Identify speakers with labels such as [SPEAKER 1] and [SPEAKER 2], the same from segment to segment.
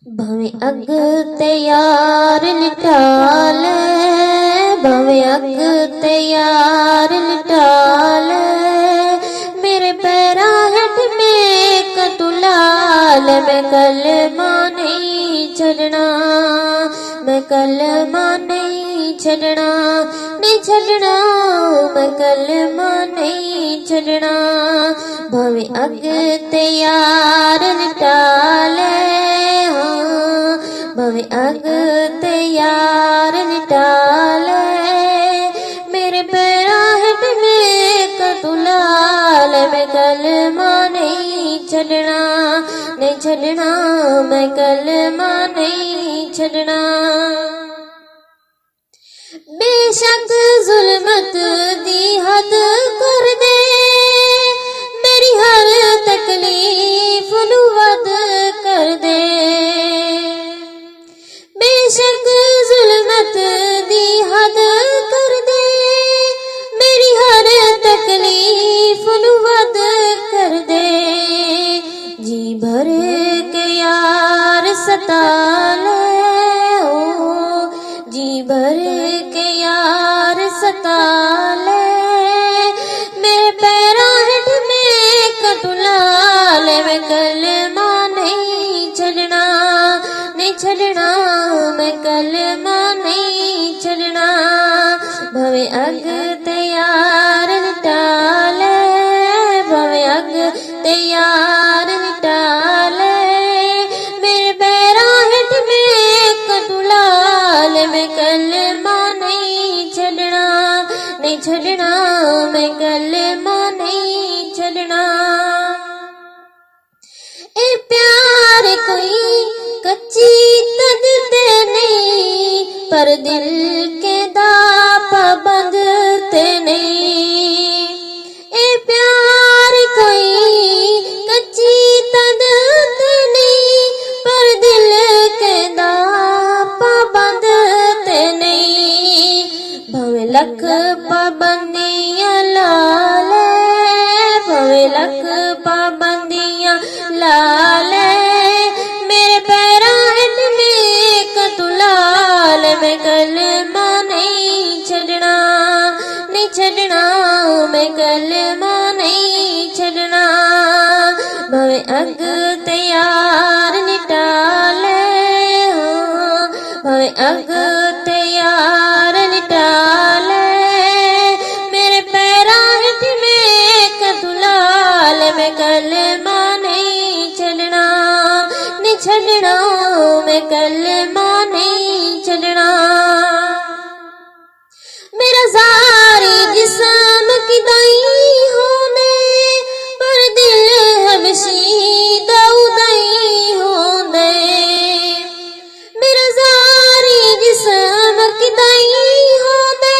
[SPEAKER 1] भवे अग ते यार लिटाल, भवे अग ते यार लिटाल, मेरे पैरा हेठ में कतुलाल। मैं कलमा नहीं छड़ना, मैं कलमा नहीं छड़ना, नहीं छड़ना, मैं कलमा नहीं छड़ना। भवे अग ते यार लिटाल, भवे अग ते यार लिटाल, मेरे पैरा हेठ में कतुलाल। मैं कलमा नहीं छड़ना, नहीं छड़ना, मैं कलमा नहीं छड़ना। बेशक जुल्मत दी हद कर दे, मेरी हर तकलीफ नू वद कर दे। बेशक जुल्मत दी हद कर दे, मेरी हर तकलीफ नू वद कर दे। जी भर के यार सता ले, जी भर के यार सता ले, मेरे पैरा हेठ में कतुलाल। मैं कलमा नहीं छड़ना, नहीं छड़ना, मैं कलमा नहीं छड़ना। भवे अग ते यार लिटाल, भवे अग ते यार लिटाल, मेरे पैरा हेठ में कतुलाल। मैं कलमा नहीं छड़ना, नहीं छड़ना, मैं कलमा नहीं छड़ना। ए प्यार कोई कच्ची तद ते नहीं, पर दिल के दा पाबंद ते नहीं। ए प्यार कोई कच्ची तद ते नहीं, पर दिल के दा पाबंद ते नहीं। भवे लख पाबंदियां ला ले, भवे लख पाबंदियां ला ले, मेरे पैरा हेठ में कतुलाल। मैं कलमा नहीं छड़ना, नहीं छड़ना, मैं कलमा नहीं छड़ना। भवे अग ते यार लिटाल, भवे अग ते यार लिटाल, मेरे पैरा हेठ में कतुलाल। मैं कलमा नहीं छड़ना, नहीं छड़ना, मैं कलमा नहीं छड़ना। मेरा सारी जिस्म की दाई होने, पर दिल हबशी दाऊदाई होने। मेरा सारी जिस्म की दाई होने,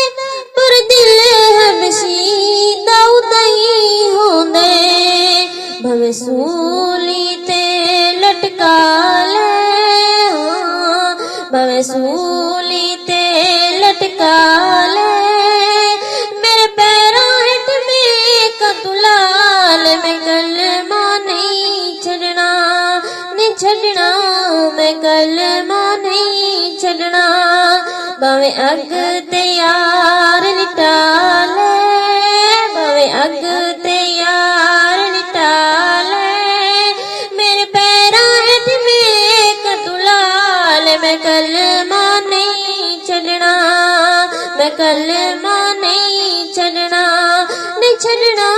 [SPEAKER 1] पर दिल हबशी दाऊदाई होने। भवे सूली ते लटका ले, भवे सूली ते लटका ले, मेरे पैरा हेठ में कतुलाल। मैं कलमा नहीं छड़ना, नहीं छड़ना, मैं कलमा नहीं छड़ना। भवे अग ते यार लिटाल, भवे अग ते यार लिटाल, मेरे पैरा हेठ में कतुलाल। मैं कलमा नहीं छड़ना, मैं कलमा नहीं छड़ना, नहीं छड़ना,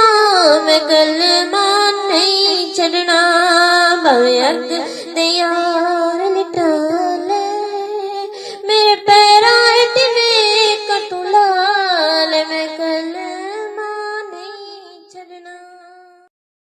[SPEAKER 1] मैं कलमा नहीं छड़ना। भवे अग ते यार